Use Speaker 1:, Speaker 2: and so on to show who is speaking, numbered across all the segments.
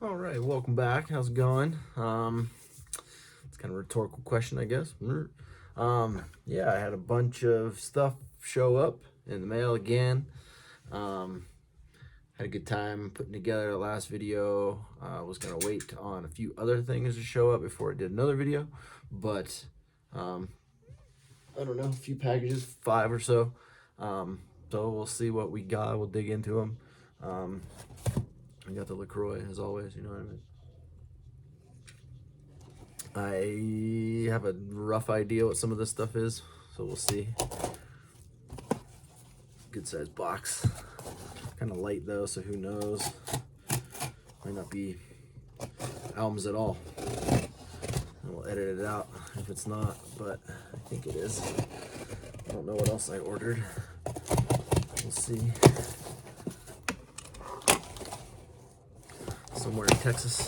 Speaker 1: All right, welcome back. How's it going? It's kind of a rhetorical question, I guess. Yeah, I had a bunch of stuff show up in the mail again. Um, had a good time putting together the last video. I was gonna wait on a few other things to show up before I did another video, but um, I don't know, a few packages, 5 or so. So we'll see what we got. We'll dig into them. We got the LaCroix as always. You know what I mean. I have a rough idea what some of this stuff is, so we'll see. Good sized box. Kind of light though, so who knows? Might not be albums at all. And we'll edit it out if it's not, but I think it is. I don't know what else I ordered. We'll see. Somewhere in Texas.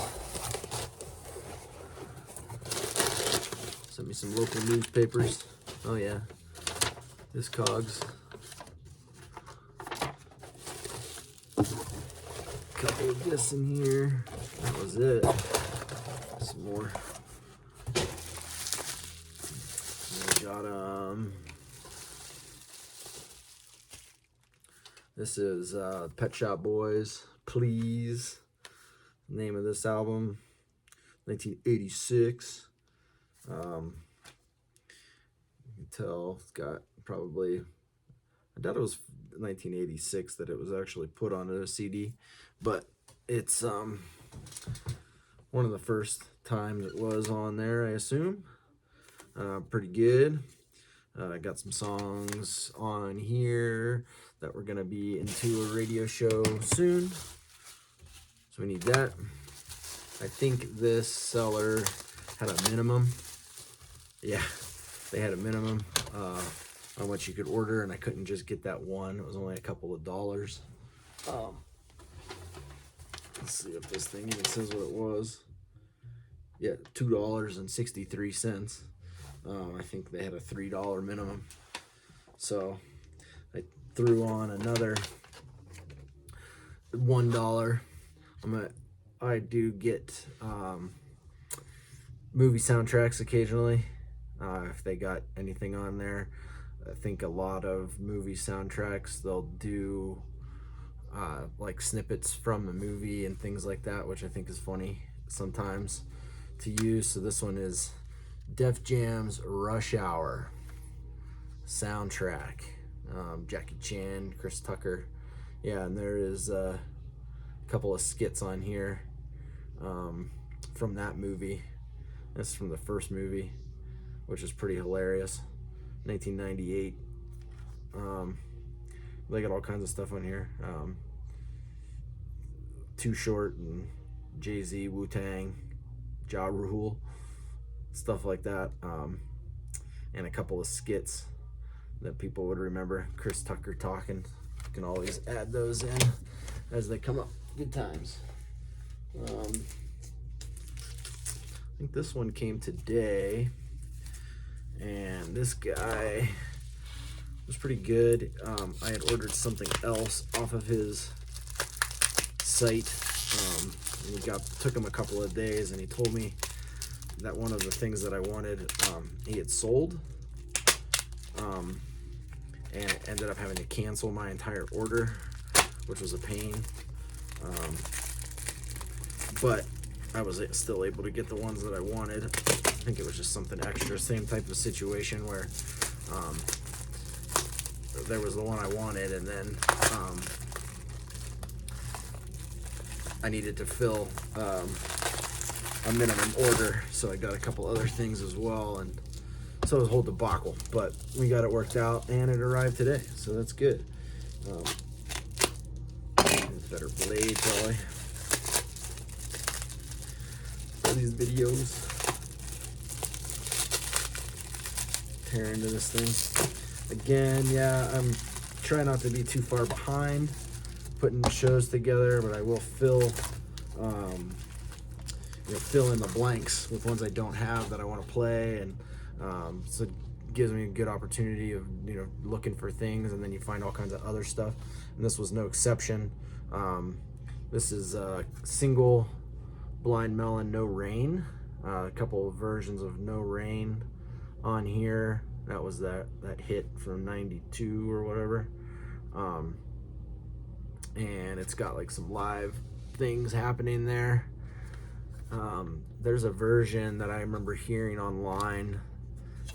Speaker 1: Sent me some local newspapers. Oh yeah, Discogs. Couple of this in here. That was it. Some more. We got this is Pet Shop Boys, Please. Name of this album, 1986. You can tell it's got probably, I doubt it was 1986 that it was actually put on a CD, but it's one of the first times it was on there, I assume. Pretty good. I got some songs on here that we're gonna be into a radio show soon, so we need that. I think this seller had a minimum. Yeah, they had a minimum on what you could order, and I couldn't just get that one. It was only a couple of dollars. Let's see if this thing even says what it was. Yeah, $2.63. I think they had a $3 minimum. So I threw on another $1. I do get movie soundtracks occasionally. If they got anything on there, I think a lot of movie soundtracks, they'll do like snippets from the movie and things like that, which I think is funny sometimes to use. So this one is Def Jam's Rush Hour soundtrack. Jackie Chan, Chris Tucker. Yeah, and there is a couple of skits on here from that movie. This is from the first movie, which is pretty hilarious. 1998. They got all kinds of stuff on here. Too Short and Jay-Z, Wu-Tang, Ja Rule, stuff like that. And a couple of skits that people would remember. Chris Tucker talking. You can always add those in as they come up. Good times. I think this one came today, and this guy was pretty good. I had ordered something else off of his site. And took him a couple of days, and he told me that one of the things that I wanted, he had sold, and ended up having to cancel my entire order, which was a pain. But I was still able to get the ones that I wanted. I think it was just something extra. Same type of situation where there was the one I wanted, and then I needed to fill a minimum order, so I got a couple other things as well, and so it was a whole debacle. But we got it worked out, and it arrived today, so that's good. Better blade, probably. For these videos, tear into this thing again. Yeah, I'm trying not to be too far behind putting shows together, but I will fill fill in the blanks with ones I don't have that I want to play, and so it gives me a good opportunity of looking for things, and then you find all kinds of other stuff, and this was no exception. This is a single Blind Melon, No Rain. A couple of versions of No Rain on here. That was that hit from 92 or whatever. And it's got like some live things happening there. There's a version that I remember hearing online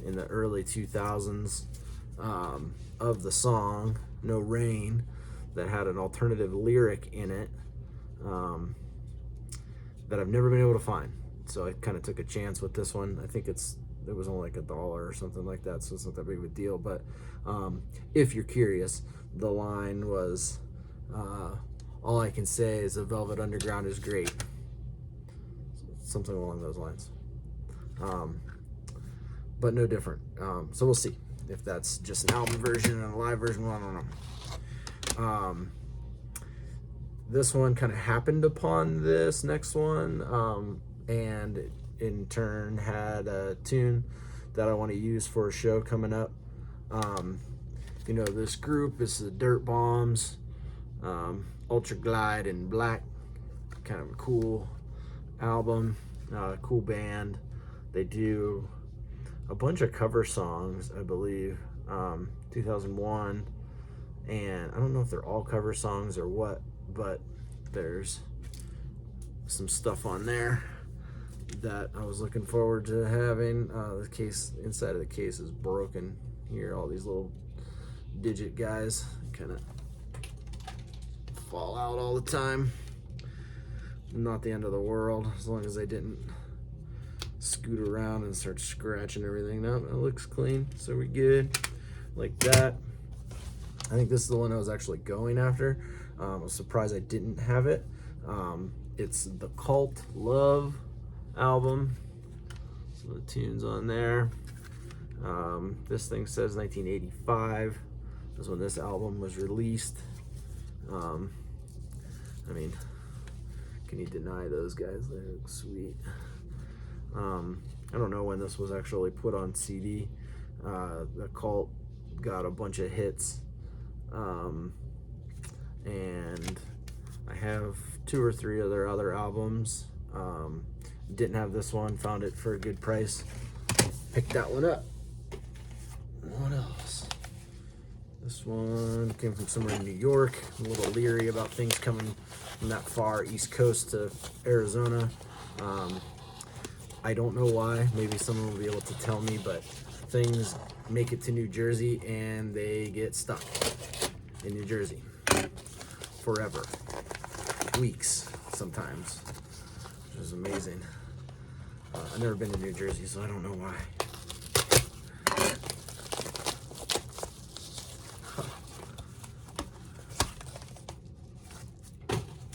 Speaker 1: in the early 2000s of the song No Rain that had an alternative lyric in it that I've never been able to find. So I kind of took a chance with this one. I think it was only like $1 or something like that, so it's not that big of a deal. But if you're curious, the line was, all I can say is the Velvet Underground is great. Something along those lines. But no different. So we'll see if that's just an album version and a live version. I don't know. This one kind of happened upon this next one, and in turn had a tune that I want to use for a show coming up. You know, this group is the Dirt Bombs, Ultra Glide in Black. Kind of a cool album, cool band. They do a bunch of cover songs, I believe, 2001, and I don't know if they're all cover songs or what, but there's some stuff on there that I was looking forward to having. The case, inside of the case is broken here. All these little digit guys kind of fall out all the time. Not the end of the world, as long as they didn't scoot around and start scratching everything. No, it looks clean, so we good. Like that. I think this is the one I was actually going after. I was surprised I didn't have it. It's the Cult Love album. So the tunes on there. This thing says 1985. That's when this album was released. I mean, can you deny those guys? They look sweet. I don't know when this was actually put on CD. The Cult got a bunch of hits. And I have 2 or 3 of their other albums. Didn't have this one, found it for a good price. Picked that one up. What else? This one came from somewhere in New York. I'm a little leery about things coming from that far East Coast to Arizona. I don't know why. Maybe someone will be able to tell me, but things make it to New Jersey and they get stuck in New Jersey forever. Weeks sometimes, which is amazing. I've never been to New Jersey, so I don't know why.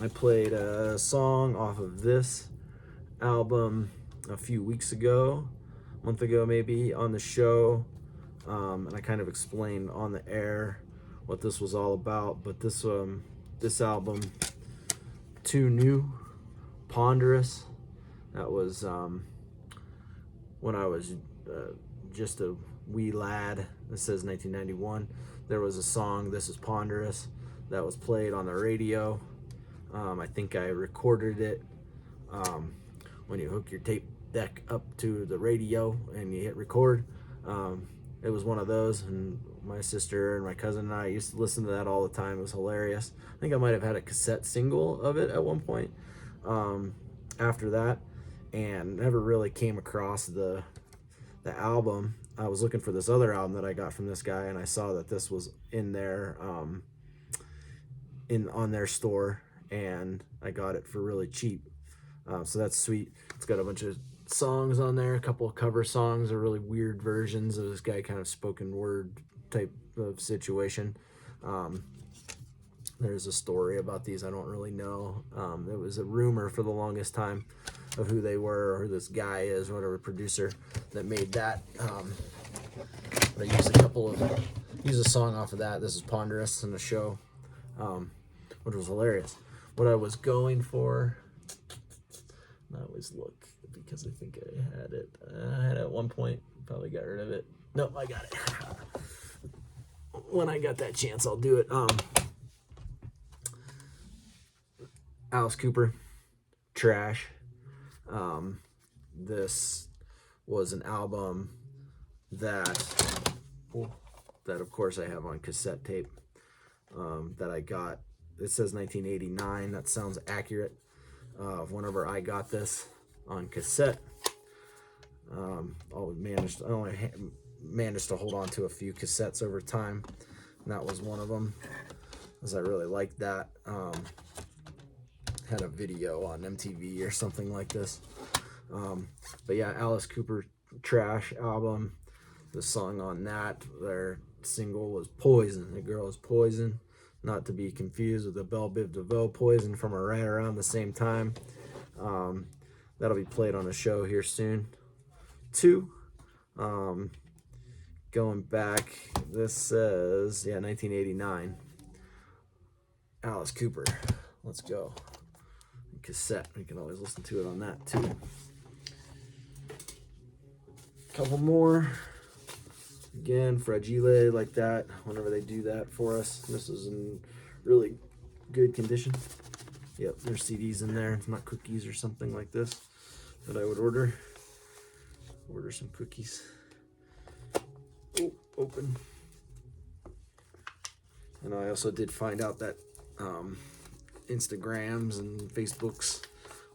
Speaker 1: I played a song off of this album a few weeks ago, a month ago maybe, on the show, and I kind of explained on the air what this was all about. But this album, Too New, Ponderous, that was when I was just a wee lad. It says 1991. There was a song, This Is Ponderous, that was played on the radio. I think I recorded it when you hook your tape deck up to the radio and you hit record. It was one of those, and my sister and my cousin and I used to listen to that all the time. It was hilarious. I think I might have had a cassette single of it at one point after that, and never really came across the album. I was looking for this other album that I got from this guy, and I saw that this was in there on their store, and I got it for really cheap. So that's sweet. It's got a bunch of songs on there, a couple of cover songs, or really weird versions of this guy kind of spoken word type of situation. There's a story about these I don't really know. It was a rumor for the longest time of who they were, or who this guy is, or whatever producer that made that. But I used a song off of that. This is Ponderous in the show, which was hilarious. What I was going for, I always look because I think I had it. I had it at one point, probably got rid of it. Nope, I got it. When I got that chance, I'll do it. Alice Cooper, Trash. This was an album that of course I have on cassette tape, that I got. It says 1989. That sounds accurate. Whenever I got this on cassette, I only managed to hold on to a few cassettes over time, and that was one of them, as I really liked that. Had a video on MTV or something like this. But yeah, Alice Cooper Trash album. The song on that, their single, was Poison. The Girl Is Poison, not to be confused with the Belle Biv DeVoe Poison from right around the same time. That'll be played on a show here soon too. Going back, this says, yeah, 1989. Alice Cooper. Let's go. Cassette. You can always listen to it on that too. Couple more. Again, Fragile, like that. Whenever they do that for us, this is in really good condition. Yep, there's CDs in there. It's not cookies or something like this that I would order. Order some cookies. Oh, open. And I also did find out that Instagrams and Facebooks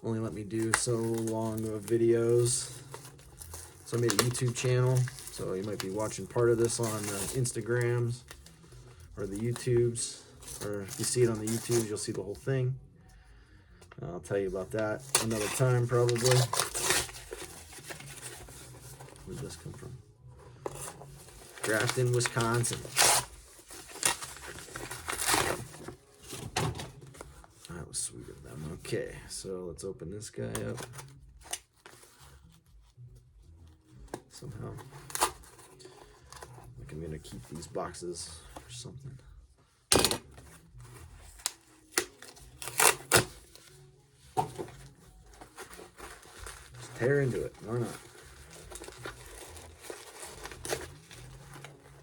Speaker 1: only let me do so long of videos. So I made a YouTube channel. So you might be watching part of this on the Instagrams or the YouTubes. Or if you see it on the YouTubes, you'll see the whole thing. I'll tell you about that another time, probably. Where did this come from? Grafton, Wisconsin. That was sweet of them. Okay, so let's open this guy up. Somehow. Like I'm gonna keep these boxes or something. Just tear into it, why not?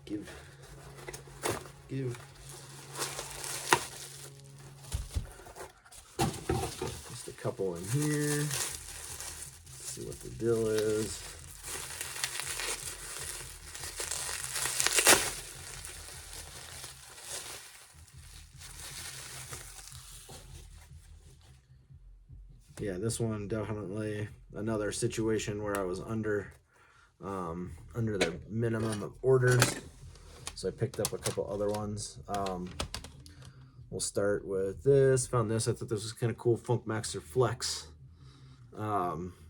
Speaker 1: Give. Just a couple in here. Let's see what the deal is. Yeah, this one definitely another situation where I was under the minimum of orders, so I picked up a couple other ones. We'll start with this. Found this. I thought this was kind of cool. Funkmaster Flex.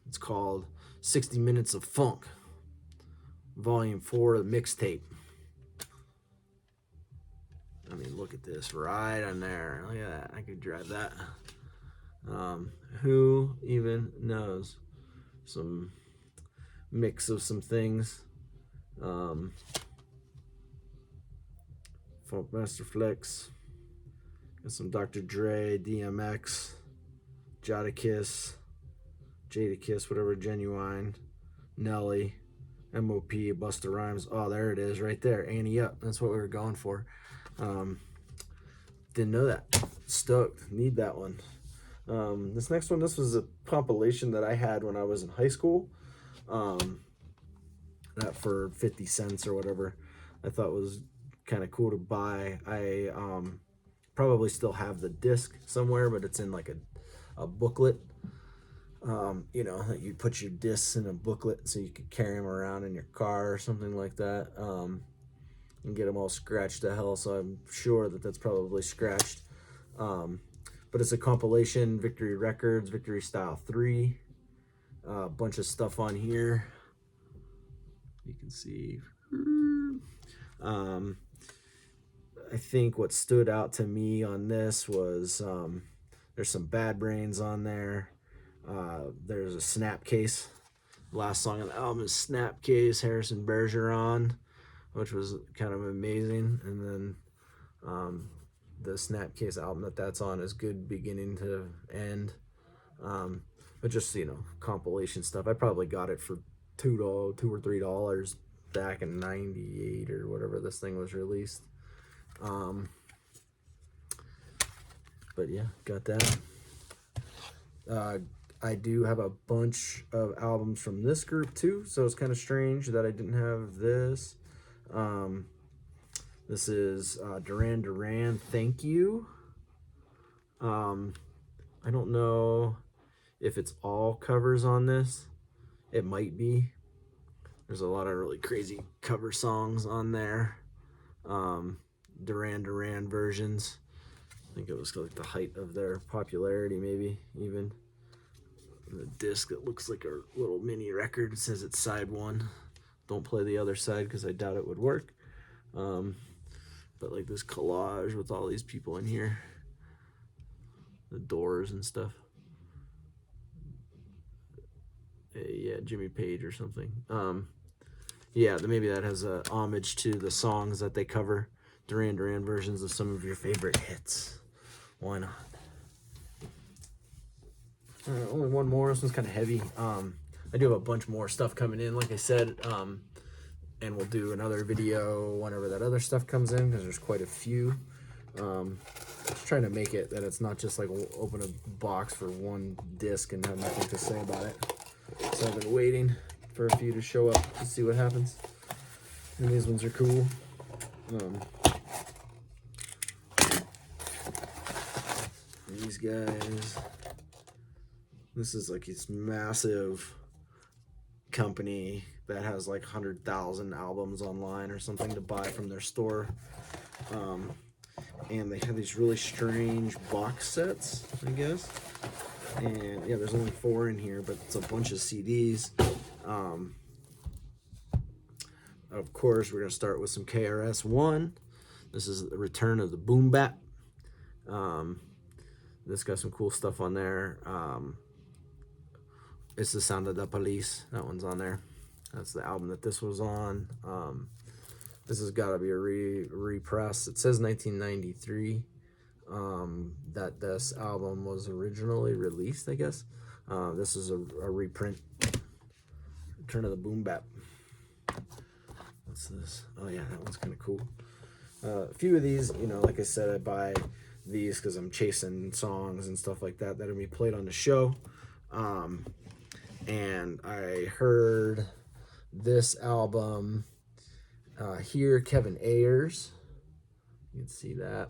Speaker 1: It's called 60 Minutes of Funk, Volume 4, the mixtape. I mean, look at this right on there. Look at that. I could drive that. Who even knows? Some mix of some things. Funkmaster Flex. Got some Dr. Dre, DMX, Jadakiss, whatever, Genuine, Nelly, MOP, Busta Rhymes. Oh, there it is right there. Annie Up. That's what we were going for. Didn't know that. Stoked. Need that one. This next one, this was a compilation that I had when I was in high school. That for 50 cents or whatever, I thought was kind of cool to buy. I probably still have the disc somewhere, but it's in like a booklet. You know, that you put your discs in a booklet so you could carry them around in your car or something like that, and get them all scratched to hell. So I'm sure that that's probably scratched. But it's a compilation, Victory Records, Victory Style 3. A bunch of stuff on here. You can see. I think what stood out to me on this was there's some Bad Brains on there. There's a Snapcase. Last song on the album is Snapcase, Harrison Bergeron, which was kind of amazing. And then the Snapcase album that's on is good beginning to end. But just, you know, compilation stuff. I probably got it for $2 or $3 back in '98 or whatever this thing was released. But yeah, got that. I do have a bunch of albums from this group too, so it's kind of strange that I didn't have this. This is Duran Duran, Thank You. I don't know if it's all covers on this. It might be. There's a lot of really crazy cover songs on there. Duran Duran versions. I think it was like the height of their popularity, maybe even. The disc that looks like a little mini record. It says it's side 1. Don't play the other side because I doubt it would work. But like this collage with all these people in here, the Doors and stuff. Yeah, Jimmy Page or something. Yeah, maybe that has a homage to the songs that they cover. Duran Duran versions of some of your favorite hits. Why not? Only one more. This one's kind of heavy. I do have a bunch more stuff coming in, like I said, and we'll do another video whenever that other stuff comes in, because there's quite a few. Just trying to make it that it's not just like open a box for one disc and have nothing to say about it. So I've been waiting for a few to show up to see what happens. And these ones are cool. These guys. This is like this massive company that has like 100,000 albums online or something to buy from their store. And they have these really strange box sets, I guess. And yeah, there's only 4 in here, but it's a bunch of CDs. Of course, we're going to start with some KRS-One. This is the Return of the Boom Bap. This got some cool stuff on there. It's the Sound of the Police. That one's on there. That's the album that this was on. This has got to be a repress. It says 1993 that this album was originally released, I guess. This is a reprint. Return of the Boom Bap. What's this? Oh yeah, that one's kind of cool. A few of these, you know, like I said, I buy these because I'm chasing songs and stuff like that that'll be played on the show. And I heard this album here, Kevin Ayers. You can see that.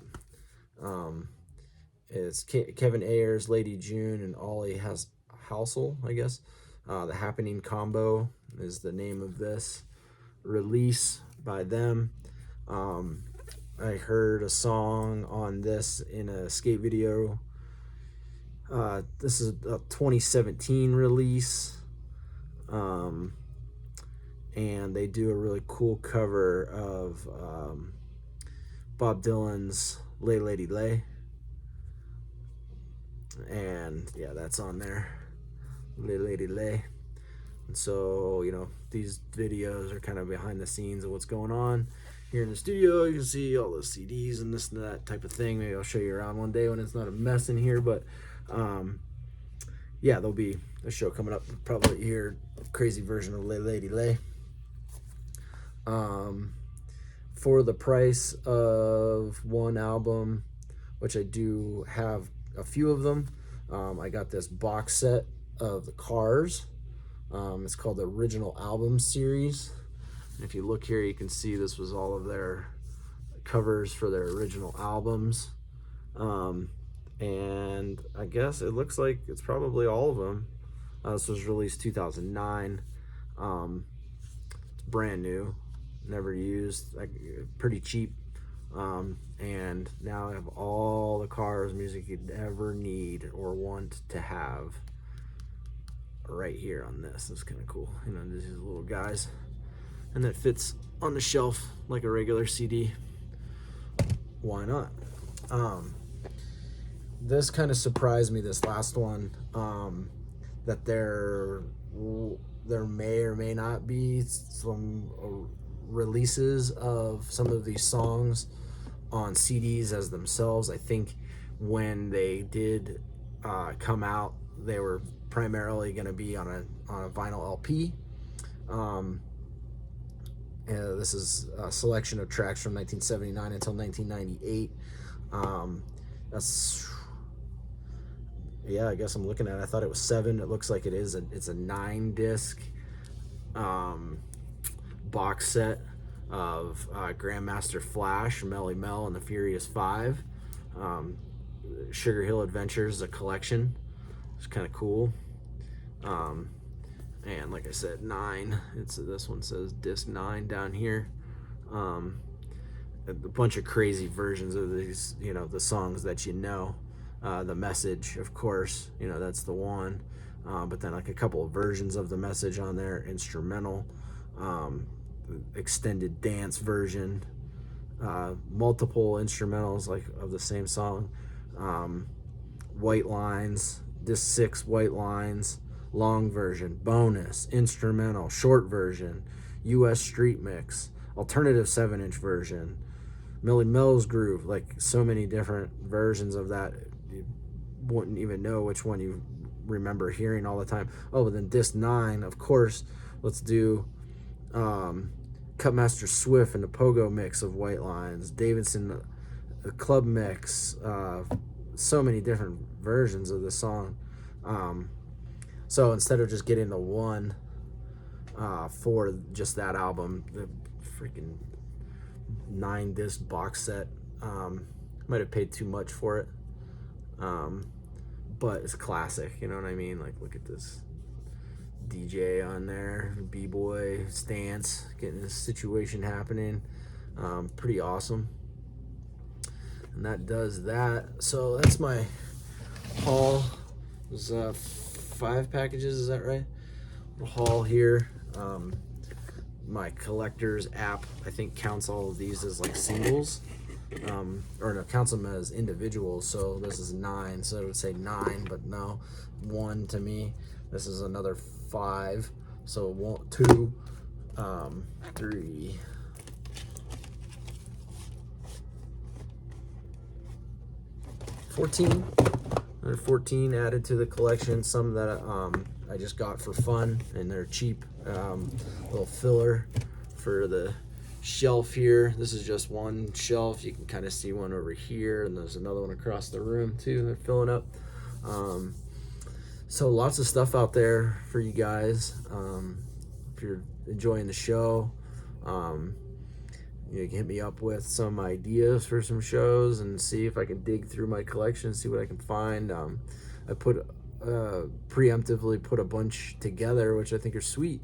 Speaker 1: It's Kevin Ayers, Lady June, and Ollie Housel, I guess. The Happening Combo is the name of this release by them. I heard a song on this in a skate video. This is a 2017 release. And they do a really cool cover of Bob Dylan's Lay Lady Lay. And yeah, that's on there. Lay Lady Lay. And so, you know, these videos are kind of behind the scenes of what's going on here in the studio. You can see all the CDs and this and that type of thing. Maybe I'll show you around one day when it's not a mess in here. But yeah, there'll be a show coming up. Probably hear a crazy version of Lay Lady Lay. For the price of one album, which I do have a few of them, I got this box set of the Cars. It's called the Original Album Series. And if you look here, you can see this was all of their covers for their original albums. And I guess it looks like it's probably all of them. This was released 2009. It's brand new, never used, like pretty cheap. And now I have all the Cars music you'd ever need or want to have right here on this. That's kind of cool. You know, these little guys, and that fits on the shelf like a regular CD. Why not? This kind of surprised me, this last one, that there may or may not be some releases of some of these songs on CDs as themselves. I think when they did come out, they were primarily going to be on a vinyl LP. This is a selection of tracks from 1979 until 1998. yeah, I guess I'm looking at it. I thought it was 7. It looks like it is. It's a 9-disc box set of Grandmaster Flash, Melly Mel, and the Furious Five. Um, Sugar Hill Adventures, a collection. It's kind of cool. And like I said, 9. This one says disc 9 down here. A bunch of crazy versions of these, the songs that The Message, of course, that's the one. But then like a couple of versions of The Message on there, instrumental, extended dance version, multiple instrumentals like of the same song, White Lines, disc 6 White Lines, long version, bonus, instrumental, short version, US Street Mix, alternative 7-inch version, Millie Mills Groove, like so many different versions of that. You wouldn't even know which one you remember hearing all the time. Oh, but then disc 9, of course, let's do Cutmaster Swift and the Pogo mix of White Lines, Davidson, the club mix, so many different versions of the song. So instead of just getting the one for just that album, the freaking 9-disc box set, might have paid too much for it, but it's classic, you know what I mean? Like, look at this DJ on there, B-boy stance, getting this situation happening. Pretty awesome. And that does that. So that's my haul. It was 5 packages, is that right? Haul here. My collector's app, I think, counts all of these as like singles, or no, counts them as individuals. So this is 9, so it would say 9, but no, 1 to me. This is another 5, so 1, 2, 3, 14. Another 14 added to the collection. Some that I just got for fun, and they're cheap. Little filler for the shelf here. This is just one shelf. You can kind of see one over here, and there's another one across the room too. They're filling up. So lots of stuff out there for you guys. If you're enjoying the show, you can hit me up with some ideas for some shows and see if I can dig through my collection, see what I can find. I preemptively put a bunch together, which I think are sweet,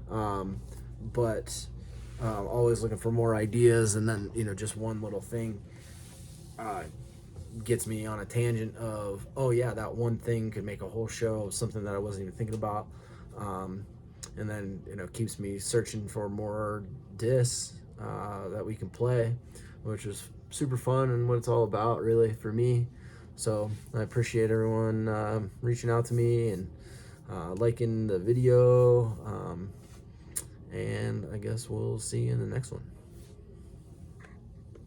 Speaker 1: but always looking for more ideas, and then just one little thing gets me on a tangent of, oh yeah, that one thing could make a whole show of something that I wasn't even thinking about, and then keeps me searching for more discs that we can play, which is super fun and what it's all about, really, for me. So I appreciate everyone reaching out to me and liking the video, and I guess we'll see you in the next one.